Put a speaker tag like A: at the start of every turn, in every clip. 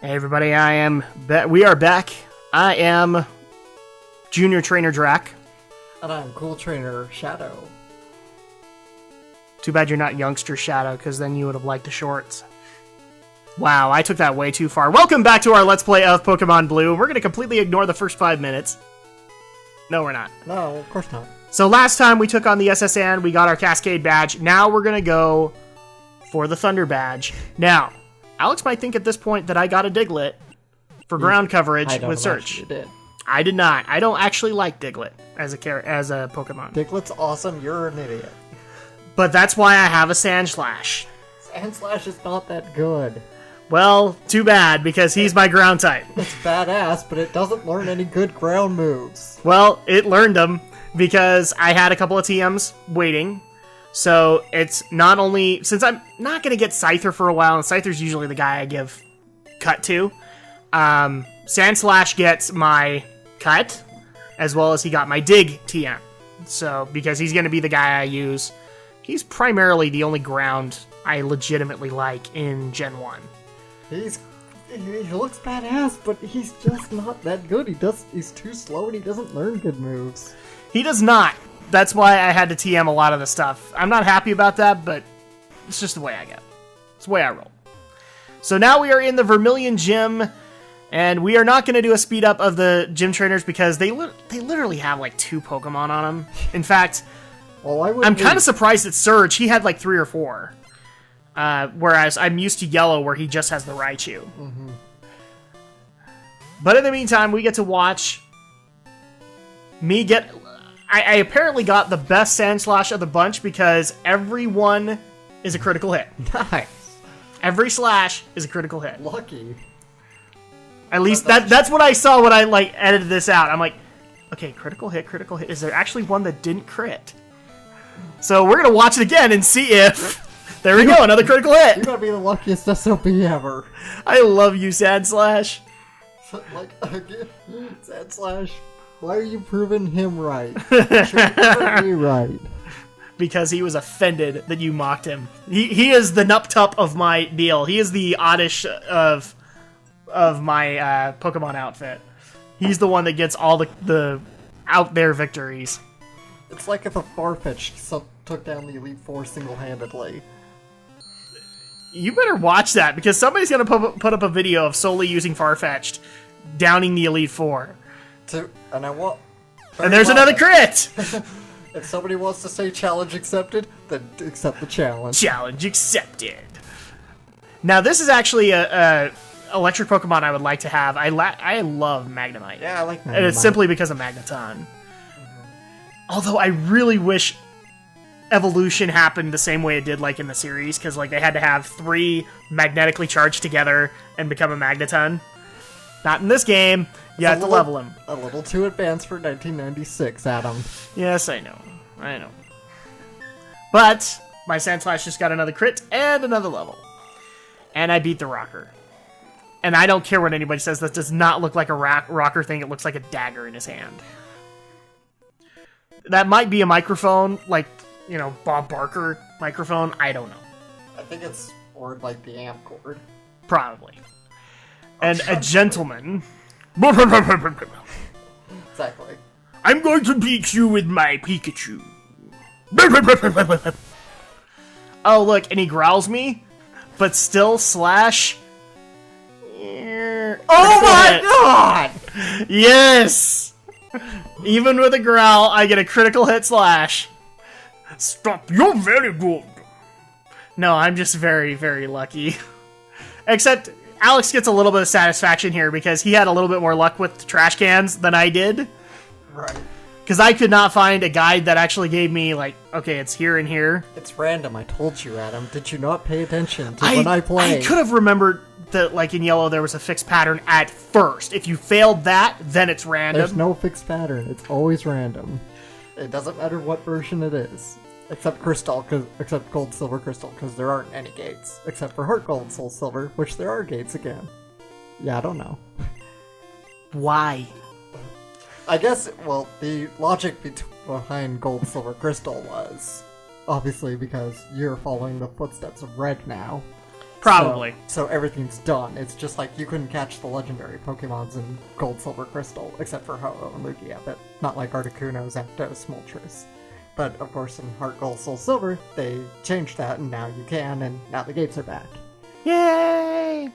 A: Hey everybody, we are back. I am Junior Trainer Drak.
B: And I'm Cool Trainer Shadow.
A: Too bad you're not Youngster Shadow, because then you would have liked the shorts. Wow, I took that way too far. Welcome back to our Let's Play of Pokemon Blue. We're going to completely ignore the first 5 minutes. No, we're not.
B: No, of course not.
A: So last time we took on the SSN, we got our Cascade Badge. Now we're going to go for the Thunderbadge. Now, Alex might think at this point that I got a Diglett for ground coverage with Search.
B: Did.
A: I did not. I don't actually like Diglett as a Pokemon.
B: Diglett's awesome, you're an idiot.
A: But that's why I have a Sandslash.
B: Sandslash is not that good.
A: Well, too bad, because he's my ground type.
B: It's badass, but it doesn't learn any good ground moves.
A: Well, it learned them, because I had a couple of TMs waiting. So it's not only, since I'm not going to get Scyther for a while, and Scyther's usually the guy I give cut to, Sandslash gets my cut, as well as he got my dig TM. So, because he's going to be the guy I use, he's primarily the only ground I legitimately like in Gen 1.
B: He looks badass, but he's just not that good. He's too slow and he doesn't learn good moves.
A: He does not. That's why I had to TM a lot of the stuff. I'm not happy about that, but it's just the way I get. It's the way I roll. So now we are in the Vermilion Gym, and we are not going to do a speed up of the gym trainers because they literally have like 2 Pokemon on them. In fact, I'm kind of surprised at Surge. He had like 3 or 4. Whereas I'm used to Yellow where he just has the Raichu.
B: Mm-hmm.
A: But in the meantime, we get to watch me get... I apparently got the best Sandslash of the bunch because everyone is a critical hit.
B: Nice.
A: Every slash is a critical hit.
B: Lucky.
A: At least that's what I saw when I like edited this out. I'm like, okay, critical hit, critical hit. Is there actually one that didn't crit? So we're going to watch it again and see if... There we go, another critical hit.
B: You're going to be the luckiest SOP ever.
A: I love you, Sandslash.
B: Like, again, Sandslash. Why are you proving him right? Prove me right.
A: Because he was offended that you mocked him. He is the Nup-Tup of my deal. He is the Oddish of my Pokemon outfit. He's the one that gets all the out there victories.
B: It's like if a Farfetch took down the Elite Four single-handedly.
A: You better watch that, because somebody's going to put up a video of solely using Farfetch'd downing the Elite Four. And there's another crit!
B: If somebody wants to say challenge accepted, then accept the challenge.
A: Challenge accepted. Now, this is actually a electric Pokemon I would like to have. I love Magnemite.
B: Yeah, I like Magnemite.
A: And it's simply because of Magneton. Mm-hmm. Although I really wish evolution happened the same way it did like in the series, because like they had to have 3 magnetically charged together and become a Magneton. Not in this game. You have to level him.
B: A little too advanced for 1996, Adam.
A: Yes, I know. I know. But my Sandslash just got another crit and another level. And I beat the Rocker. And I don't care what anybody says. That does not look like a Rocker thing. It looks like a dagger in his hand. That might be a microphone, like, you know, Bob Barker microphone. I don't know.
B: I think it's or like the amp cord.
A: Probably. And a gentleman.
B: Exactly.
A: I'm going to beat you with my Pikachu. Oh, look, and he growls me, but still slash. Oh my god! Yes! Even with a growl, I get a critical hit slash. Stop, you're very good. No, I'm just very, very lucky. Except... Alex gets a little bit of satisfaction here because he had a little bit more luck with trash cans than I did.
B: Right.
A: Because I could not find a guide that actually gave me, like, okay, it's here and here.
B: It's random, I told you, Adam. Did you not pay attention to when I played?
A: I could have remembered that, like, in Yellow there was a fixed pattern at first. If you failed that, then it's random.
B: There's no fixed pattern. It's always random. It doesn't matter what version it is. Except except Gold, Silver, Crystal, because there aren't any gates. Except for Heart Gold, Soul Silver, which there are gates again. Yeah, I don't know.
A: Why?
B: I guess, well, the logic behind Gold, Silver, Crystal was obviously because you're following the footsteps of Red now.
A: Probably.
B: So everything's done. It's just like you couldn't catch the legendary Pokemons in Gold, Silver, Crystal, except for Ho-Oh and Lugia, but not like Articuno, Zapdos, Moltres. But of course in Heart Gold, Soul Silver, they changed that, and now you can, and now the gates are back.
A: Yay!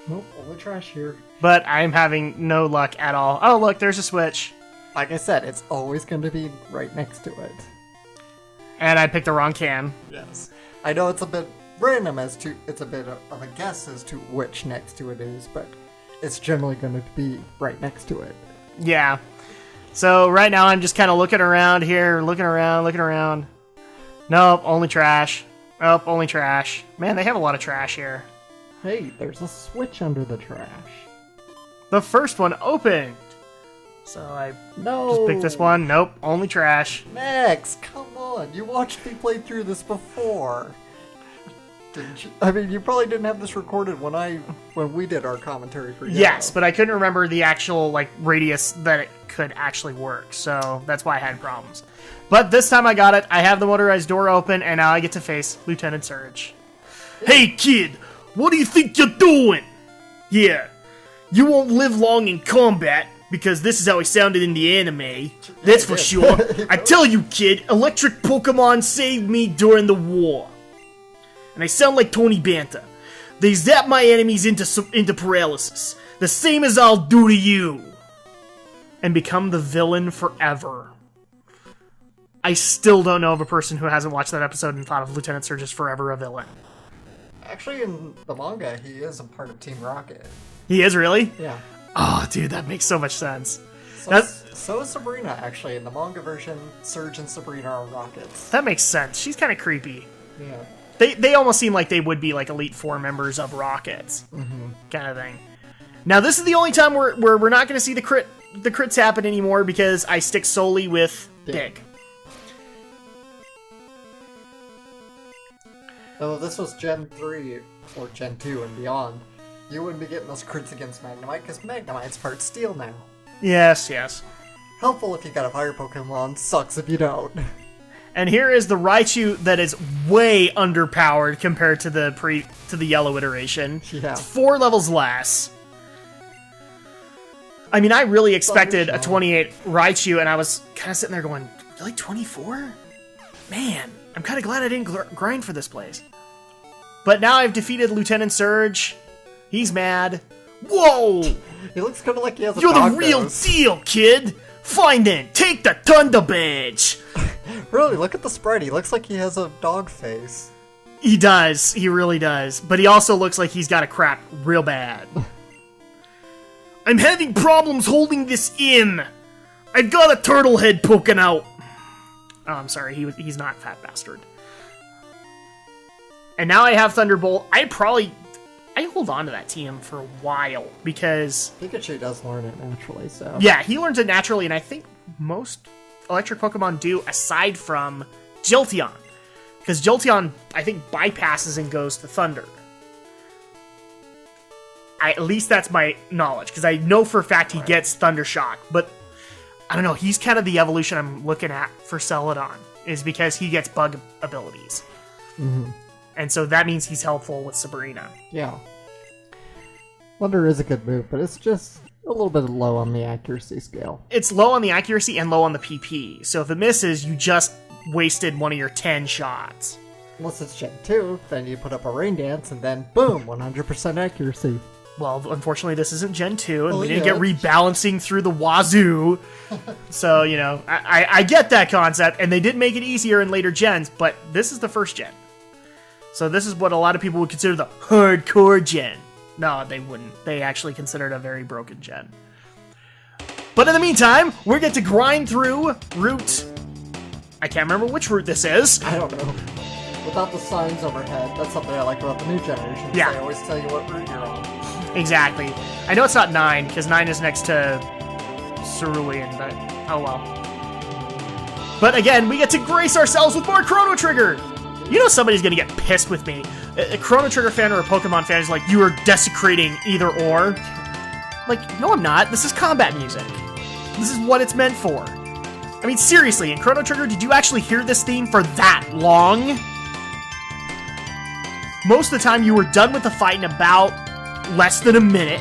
B: Nope, only trash here.
A: But I'm having no luck at all. Oh, look, there's a switch.
B: Like I said, it's always going to be right next to it.
A: And I picked the wrong can.
B: Yes. I know it's a bit random it's a bit of a guess as to which next to it is, but it's generally going to be right next to it.
A: Yeah. So right now I'm just kind of looking around here, looking around. Nope, only trash. Nope, only trash. Man, they have a lot of trash here.
B: Hey, there's a switch under the trash.
A: The first one opened. So I just picked this one. Nope, only trash.
B: Max, come on. You watched me play through this before. Didn't you? I mean, you probably didn't have this recorded when we did our commentary for Yellow.
A: Yes, but I couldn't remember the actual radius that it could actually work, so that's why I had problems. But this time I got it. I have the motorized door open, and now I get to face Lieutenant Surge. Hey, kid, what do you think you're doing? Yeah, you won't live long in combat, because this is how he sounded in the anime. That's for sure. I tell you, kid, electric Pokemon saved me during the war. And I sound like Tony Banta. They zap my enemies into paralysis, the same as I'll do to you. And become the villain forever. I still don't know of a person who hasn't watched that episode and thought of Lieutenant Surge as forever a villain.
B: Actually, in the manga, he is a part of Team Rocket.
A: He is, really?
B: Yeah.
A: Oh, dude, that makes so much sense.
B: So is Sabrina, actually. In the manga version, Surge and Sabrina are Rockets.
A: That makes sense. She's kind of creepy.
B: Yeah.
A: They almost seem like they would be Elite Four members of Rockets. Kind of thing. Now, this is the only time where we're not going to see the crits happen anymore because I stick solely with Dig.
B: Oh, this was Gen 3 or Gen 2 and beyond. You wouldn't be getting those crits against Magnemite because Magnemite's part Steel now.
A: Yes, yes.
B: Helpful if you got a fire Pokemon, sucks if you don't.
A: And here is the Raichu that is way underpowered compared to the yellow iteration.
B: Yeah.
A: It's 4 levels less. I mean, I really expected a 28 Raichu, and I was kind of sitting there going, "You're like 24? Man, I'm kind of glad I didn't grind for this place." But now I've defeated Lieutenant Surge. He's mad. Whoa!
B: He looks kind of like he has a
A: You're
B: dog
A: the real
B: nose.
A: deal, kid! Fine then, take the Thunderbadge!
B: Really, look at the sprite. He looks like he has a dog face.
A: He does. He really does. But he also looks like he's got a crap real bad. I'm having problems holding this in. I've got a turtle head poking out. Oh, I'm sorry. He's not Fat Bastard. And now I have Thunderbolt. I hold on to that TM for a while because
B: Pikachu does learn it naturally, so...
A: Yeah, he learns it naturally, and I think most electric Pokemon do, aside from Jolteon. Because Jolteon, I think, bypasses and goes to Thunder. At least that's my knowledge, because I know for a fact he gets Thunder Shock, but I don't know, he's kind of the evolution I'm looking at for Celadon, is because he gets bug abilities.
B: Mm-hmm.
A: And so that means he's helpful with Sabrina.
B: Yeah. Wonder is a good move, but it's just a little bit low on the accuracy scale.
A: It's low on the accuracy and low on the PP. So if it misses, you just wasted one of your 10 shots.
B: Unless it's Gen 2, then you put up a Rain Dance, and then boom, 100% accuracy.
A: Well, unfortunately, this isn't Gen 2, and we didn't
B: yeah.
A: get rebalancing through the wazoo. So, you know, I get that concept, and they did make it easier in later gens, but this is the first gen. So this is what a lot of people would consider the hardcore gen. No, they wouldn't. They actually consider it a very broken gen. But in the meantime, we're going to grind through Route... I can't remember which route this is.
B: I don't know. Without the signs overhead, that's something I like about the new generation.
A: Yeah.
B: They always tell you what route you're on.
A: Exactly. I know it's not 9, because 9 is next to Cerulean, but oh well. But again, we get to grace ourselves with more Chrono Trigger! You know somebody's gonna get pissed with me. A Chrono Trigger fan or a Pokemon fan is like, you are desecrating either or. Like, no I'm not. This is combat music. This is what it's meant for. I mean, seriously, in Chrono Trigger, did you actually hear this theme for that long? most of the time you were done with the fight in about less than a minute.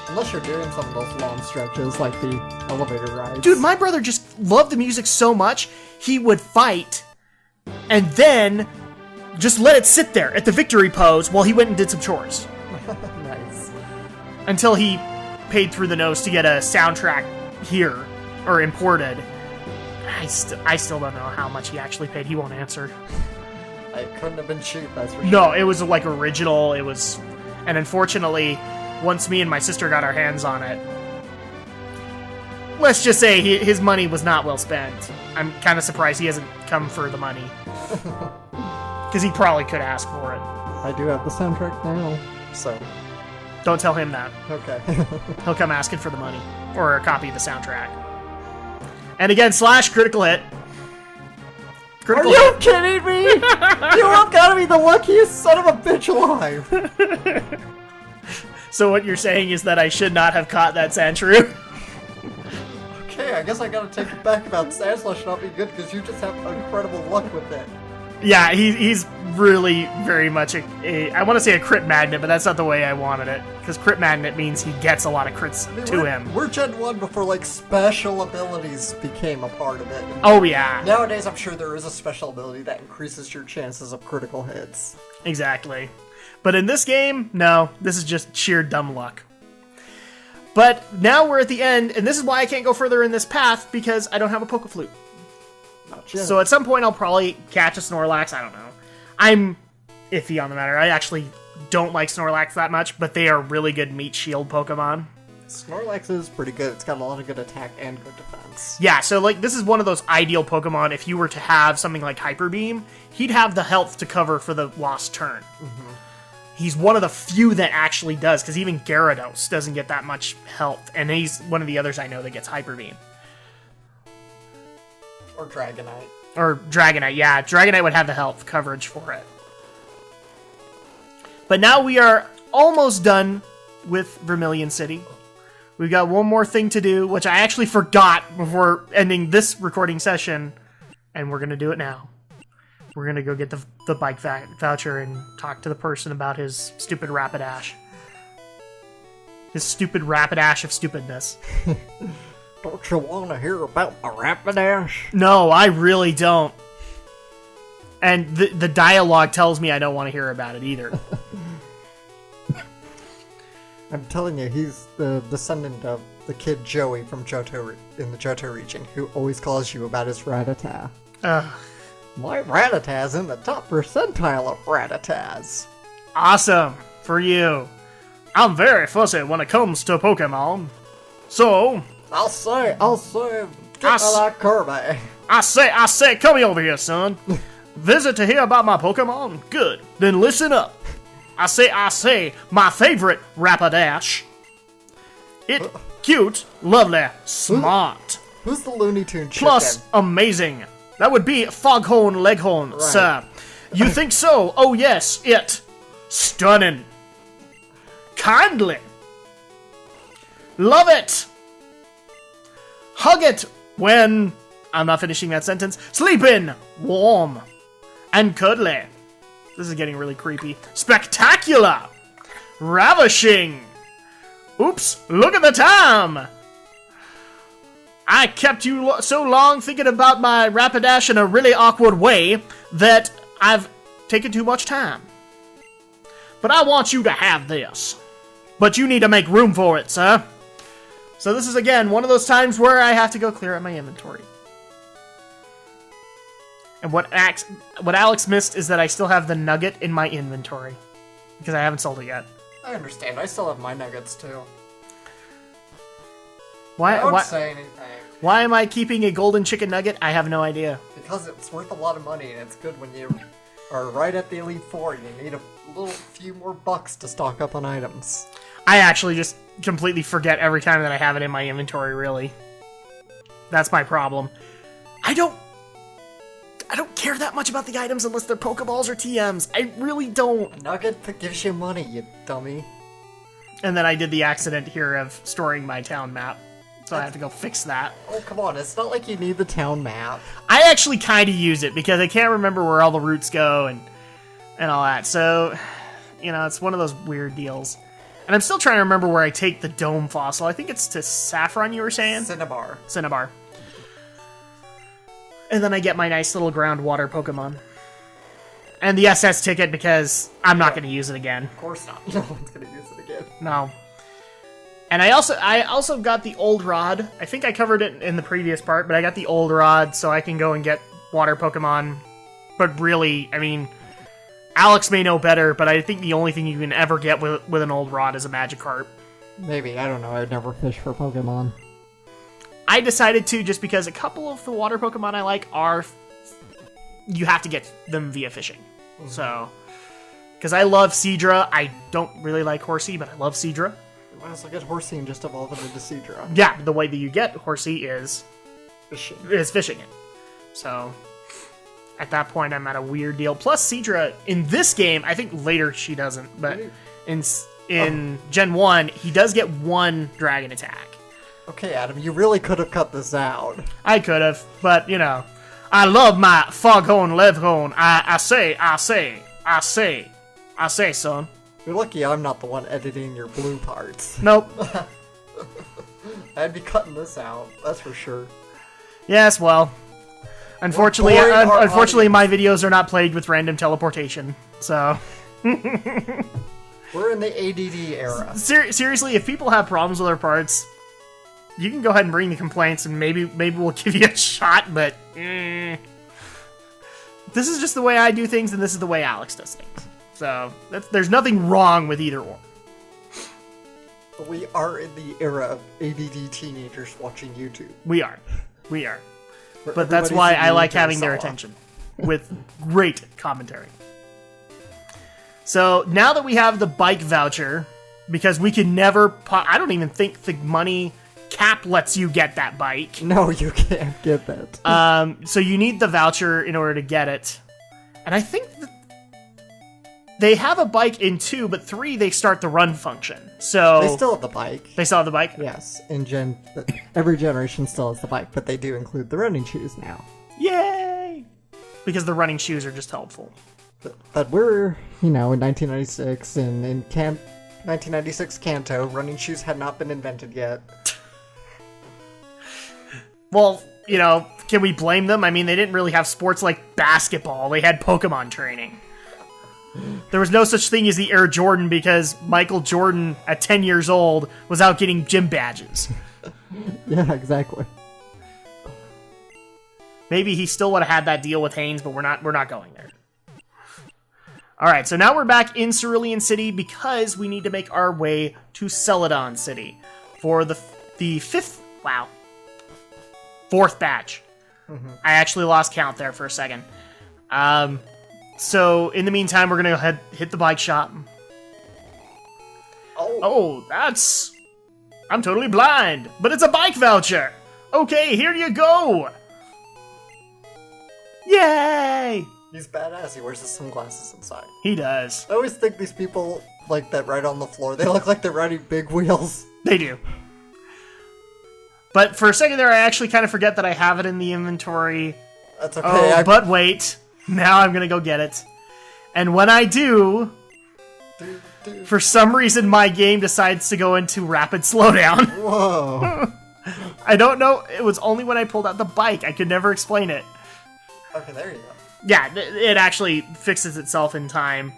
B: Unless you're doing some of those long stretches, like the elevator rides.
A: Dude, my brother just loved the music so much, he would fight, and then just let it sit there at the victory pose while he went and did some chores.
B: Nice.
A: Until he paid through the nose to get a soundtrack here, or imported. I still don't know how much he actually paid. He won't answer.
B: It couldn't have been cheap, that's for sure.
A: No, it was like original. It was, and unfortunately, once me and my sister got our hands on it, let's just say his money was not well spent. I'm kind of surprised he hasn't come for the money. Because he probably could ask for it.
B: I do have the soundtrack now, so...
A: Don't tell him that.
B: Okay.
A: He'll come asking for the money. Or a copy of the soundtrack. And again, Slash, critical hit.
B: Critical hit. Are you kidding me? You have got to be the luckiest son of a bitch alive.
A: So what you're saying is that I should not have caught that Sandshrew?
B: Okay, I guess I gotta take it back about Sandslash not being good because you just have incredible luck with it.
A: Yeah, he's really very much I want to say a crit magnet, but that's not the way I wanted it. Because crit magnet means he gets a lot of crits to him.
B: We're Gen 1 before, like, special abilities became a part of it.
A: Oh, yeah.
B: Nowadays, I'm sure there is a special ability that increases your chances of critical hits.
A: Exactly. But in this game, no. This is just sheer dumb luck. But now we're at the end, and this is why I can't go further in this path, because I don't have a Poke-Flute. So at some point I'll probably catch a Snorlax, I don't know. I'm iffy on the matter. I actually don't like Snorlax that much, but they are really good meat shield Pokemon.
B: Snorlax is pretty good. It's got a lot of good attack and good defense.
A: Yeah, so like this is one of those ideal Pokemon. If you were to have something like Hyper Beam, he'd have the health to cover for the lost turn. Mm-hmm. He's one of the few that actually does, because even Gyarados doesn't get that much health, and he's one of the others I know that gets Hyper Beam.
B: Or Dragonite.
A: Or Dragonite, yeah. Dragonite would have the health coverage for it. But now we are almost done with Vermilion City. We've got one more thing to do, which I actually forgot before ending this recording session, and we're going to do it now. We're going to go get the bike voucher and talk to the person about his stupid Rapidash. His stupid Rapidash of stupidness.
B: Don't you want to hear about my Rapidash?
A: No, I really don't. And the dialogue tells me I don't want to hear about it either.
B: I'm telling you, he's the descendant of the kid Joey from Johto in the Johto region, who always calls you about his Rattata. My Rattata's in the top percentile of Rattatas.
A: Awesome for you. I'm very fussy when it comes to Pokemon. So...
B: I'll say, get that Kirby.
A: I say, come over here, son. Visit to hear about my Pokemon? Good. Then listen up. I say, my favorite Rapidash. It cute, lovely, smart.
B: Who's the Looney Tunes chicken?
A: Plus, amazing. That would be Foghorn Leghorn, right. Sir. You think so? Oh yes, it. Stunning. Kindly. Love it. Hug it when... I'm not finishing that sentence. Sleeping. Warm. And cuddly. This is getting really creepy. Spectacular. Ravishing. Oops, look at the time. I kept you so long thinking about my Rapidash in a really awkward way that I've taken too much time. But I want you to have this. But you need to make room for it, sir. So this is, again, one of those times where I have to go clear out my inventory. And what Alex missed is that I still have the nugget in my inventory. Because I haven't sold it yet.
B: I understand. I still have my nuggets, too.
A: Why?
B: Don't say anything.
A: Why am I keeping a golden chicken nugget? I have no idea.
B: Because it's worth a lot of money, and it's good when you are right at the Elite Four. You need a little few more bucks to stock up on items.
A: I actually just completely forget every time that I have it in my inventory, really. That's my problem. I don't care that much about the items unless they're Pokeballs or TMs. I really don't.
B: A nugget that gives you money, you dummy.
A: And then I did the accident here of storing my town map. So I have to go fix that.
B: Oh, come on. It's not like you need the town map.
A: I actually kind of use it because I can't remember where all the routes go, and and all that. So, you know, it's one of those weird deals. And I'm still trying to remember where I take the dome fossil. I think it's to Saffron, you were saying?
B: Cinnabar.
A: Cinnabar. And then I get my nice little groundwater Pokemon. And the SS ticket because I'm not going to use it again.
B: Of course not. No one's going to use it again.
A: No. And I also got the old rod. I think I covered it in the previous part, but I got the old rod so I can go and get water Pokemon. But really, I mean, Alex may know better, but I think the only thing you can ever get with an old rod is a Magikarp.
B: Maybe, I don't know. I'd never fish for Pokemon.
A: I decided to just because a couple of the water Pokemon I like are... You have to get them via fishing. Mm-hmm. So... Because I love Seadra. I don't really like Horsey, but I love Seadra.
B: You might as well get Horsey and just evolve it into Seadra.
A: Yeah, the way that you get Horsey is... fishing it. So... At that point, I'm at a weird deal. Plus, Seadra, in this game, I think later she doesn't, but in Gen 1, he does get one dragon attack.
B: Okay, Adam, you really could have cut this out.
A: I could have, but, you know, I love my foghorn leghorn. I say, son.
B: You're lucky I'm not the one editing your blue parts.
A: Nope.
B: I'd be cutting this out, that's for sure.
A: Yes, well... Unfortunately, my videos are not plagued with random teleportation, so...
B: We're in the ADD era.
A: Seriously, if people have problems with our parts, you can go ahead and bring the complaints, and maybe we'll give you a shot, but... This is just the way I do things, and this is the way Alex does things. So, there's nothing wrong with either or.
B: We are in the era of ADD teenagers watching YouTube.
A: We are. But that's why I like having their attention, with great commentary. So, now that we have the bike voucher, because we can never... I don't even think the money cap lets you get that bike.
B: No, you can't get that.
A: So you need the voucher in order to get it. And I think that they have a bike in 2, but 3 they start the run function. So
B: they still have the bike.
A: They still have the bike?
B: Yes. Every generation still has the bike, but they do include the running shoes now.
A: Yay! Because the running shoes are just helpful.
B: But we're, in 1996, and in 1996 Kanto, running shoes had not been invented yet.
A: Well, can we blame them? I mean, they didn't really have sports like basketball. They had Pokemon training. There was no such thing as the Air Jordan because Michael Jordan, at 10 years old, was out getting gym badges.
B: Yeah, exactly.
A: Maybe he still would have had that deal with Haynes, but we're not going there. Alright, so now we're back in Cerulean City because we need to make our way to Celadon City for the fourth batch. Mm-hmm. I actually lost count there for a second. So, in the meantime, we're going to go ahead hit the bike shop. Oh, that's... I'm totally blind, but it's a bike voucher! Okay, here you go! Yay!
B: He's badass, he wears his sunglasses inside.
A: He does.
B: I always think these people like that ride on the floor, they look like they're riding big wheels.
A: They do. But for a second there, I actually kind of forget that I have it in the inventory.
B: That's okay.
A: But wait. Now I'm gonna go get it. And when I do, for some reason my game decides to go into rapid slowdown.
B: Whoa.
A: I don't know. It was only when I pulled out the bike. I could never explain it.
B: Okay, there you go.
A: Yeah, it actually fixes itself in time.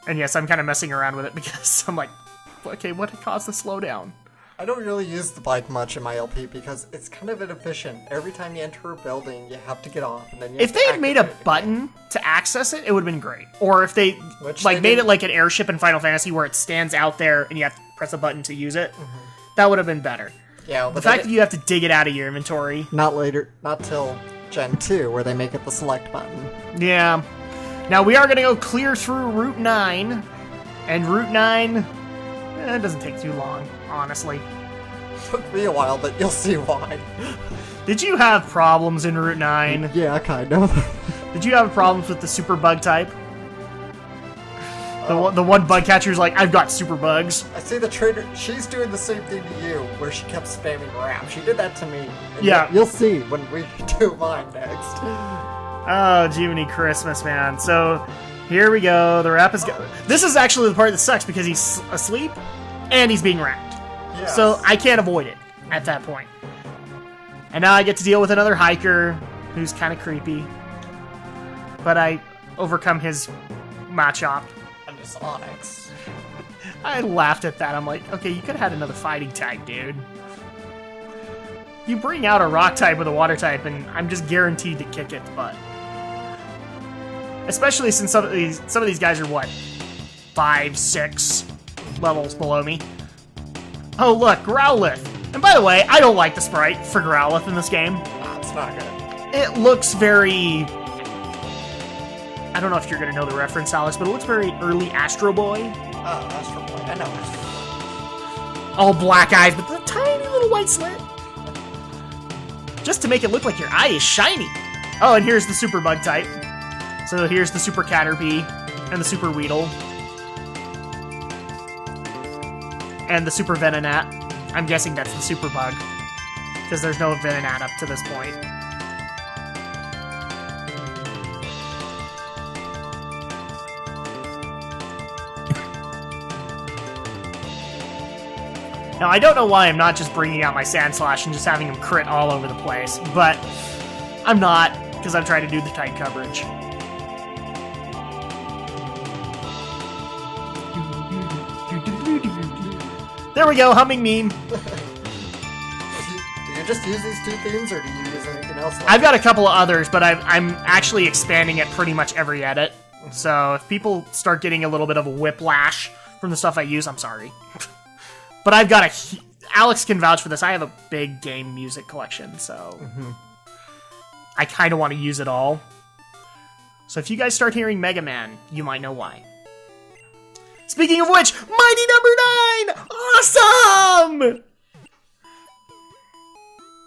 A: And yes, I'm kind of messing around with it because I'm like, okay, what caused the slowdown?
B: I don't really use the bike much in my LP because it's kind of inefficient. Every time you enter a building, you have to get off, and then you have
A: If they had made a button to access it, it would have been great. Or if they made it like an airship in Final Fantasy where it stands out there and you have to press a button to use it, that would have been better.
B: Yeah,
A: the fact that you have to dig it out of your inventory.
B: Not till Gen 2, where they make it the select button.
A: Yeah. Now we are going to go clear through Route 9, and Route 9, it doesn't take too long, honestly.
B: Took me a while, but you'll see why.
A: Did you have problems in Route 9?
B: Yeah, kind of.
A: Did you have problems with the super bug type? The one bug catcher's like, I've got super bugs.
B: I see the trader, she's doing the same thing to you, where she kept spamming rap. She did that to me.
A: Yeah.
B: You'll see when we do mine next.
A: Oh, Jiminy Christmas, man. So, Here we go. The rap is go. This is actually the part that sucks because he's asleep and he's being rapped.
B: Yes.
A: So I can't avoid it at that point. And now I get to deal with another hiker who's kind of creepy. But I overcome his Machop.
B: And his Onyx.
A: I laughed at that. I'm like, okay, you could have had another fighting type, dude. You bring out a rock type with a water type, and I'm just guaranteed to kick its butt. Especially since some of these guys are, what, 5, 6 levels below me. Oh, look, Growlithe. And by the way, I don't like the sprite for Growlithe in this game.
B: It's not good.
A: It looks very... I don't know if you're going to know the reference, Alex, but it looks very early Astro Boy.
B: Oh, Astro Boy. I know Astro Boy.
A: All black eyes, but the tiny little white slit. Just to make it look like your eye is shiny. Oh, and here's the Super Bug type. So here's the Super Caterpie, and the Super Weedle. And the Super Venonat. I'm guessing that's the Super Bug. Because there's no Venonat up to this point. Now, I don't know why I'm not just bringing out my Sandslash and just having him crit all over the place, but I'm not, because I'm trying to do the tight coverage. There we go, humming meme.
B: Do you just use these two themes, or do you use anything else?
A: I've got a couple of others, but I'm actually expanding it pretty much every edit. So if people start getting a little bit of a whiplash from the stuff I use, I'm sorry. But I've got Alex can vouch for this. I have a big game music collection, so I kind of want to use it all. So if you guys start hearing Mega Man, you might know why. Speaking of which, Mighty Number 9! Awesome!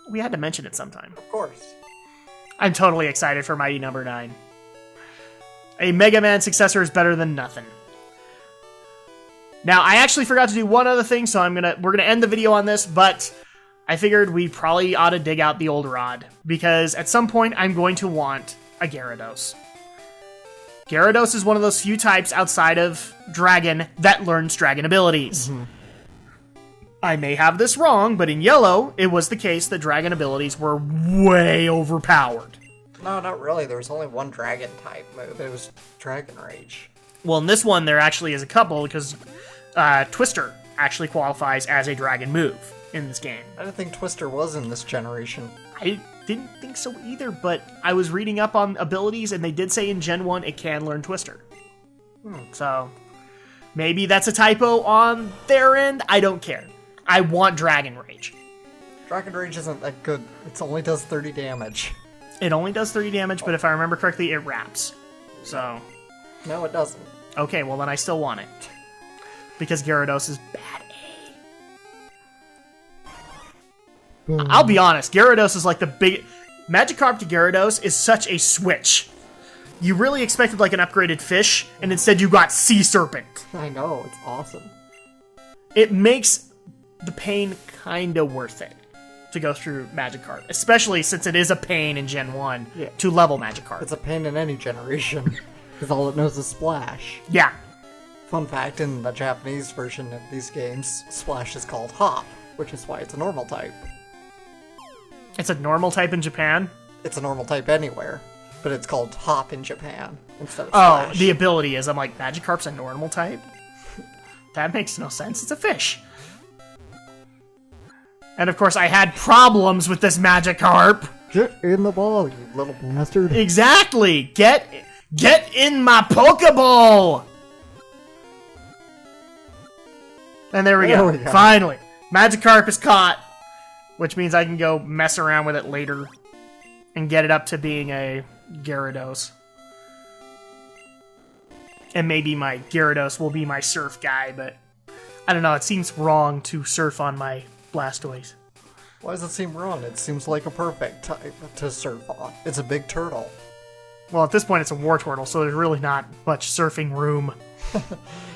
A: We had to mention it sometime.
B: Of course.
A: I'm totally excited for Mighty Number 9. A Mega Man successor is better than nothing. Now, I actually forgot to do one other thing, so we're gonna end the video on this, but I figured we probably ought to dig out the old rod, because at some point I'm going to want a Gyarados. Gyarados is one of those few types outside of Dragon that learns Dragon abilities. I may have this wrong, but in Yellow, it was the case that Dragon abilities were way overpowered.
B: No, not really. There was only one Dragon type move. It was Dragon Rage.
A: Well, in this one, there actually is a couple, because Twister actually qualifies as a Dragon move in this game.
B: I didn't think Twister was in this generation.
A: I didn't think so either, but I was reading up on abilities, and they did say in Gen 1 it can learn Twister. So, maybe that's a typo on their end. I don't care. I want Dragon Rage.
B: Dragon Rage isn't that good. It only does 30 damage.
A: It only does 30 damage, but if I remember correctly, it wraps. So...
B: No, it doesn't.
A: Okay, well then I still want it. Because Gyarados is bad A. I'll be honest, Gyarados is like the big... Magikarp to Gyarados is such a switch. You really expected like an upgraded fish, and instead you got Sea Serpent.
B: I know, it's awesome.
A: It makes the pain kinda worth it to go through Magikarp. Especially since it is a pain in Gen 1 to level Magikarp.
B: It's a pain in any generation. Because all it knows is Splash.
A: Yeah.
B: Fun fact, in the Japanese version of these games, Splash is called Hop, which is why it's a normal type.
A: It's a normal type in Japan?
B: It's a normal type anywhere, but it's called Hop in Japan instead of
A: Splash.
B: Splash.
A: The ability is, I'm like, Magikarp's a normal type? That makes no sense, it's a fish. And of course I had problems with this Magikarp.
B: Get in the ball, you little bastard.
A: Exactly! Get in my Pokeball! And there we go. Finally. Magikarp is caught. Which means I can go mess around with it later. And get it up to being a Gyarados. And maybe my Gyarados will be my surf guy, but... I don't know, it seems wrong to surf on my Blastoise.
B: Why does it seem wrong? It seems like a perfect type to surf on. It's a big turtle.
A: Well, at this point, it's a Wartortle, so there's really not much surfing room.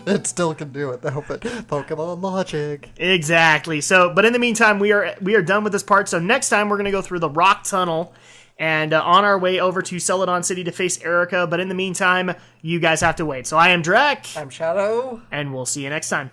B: It still can do it, though, but Pokemon logic.
A: Exactly. So, but in the meantime, we are done with this part. So next time, we're going to go through the rock tunnel and on our way over to Celadon City to face Erica. But in the meantime, you guys have to wait. So I am Drak.
B: I'm Shadow.
A: And we'll see you next time.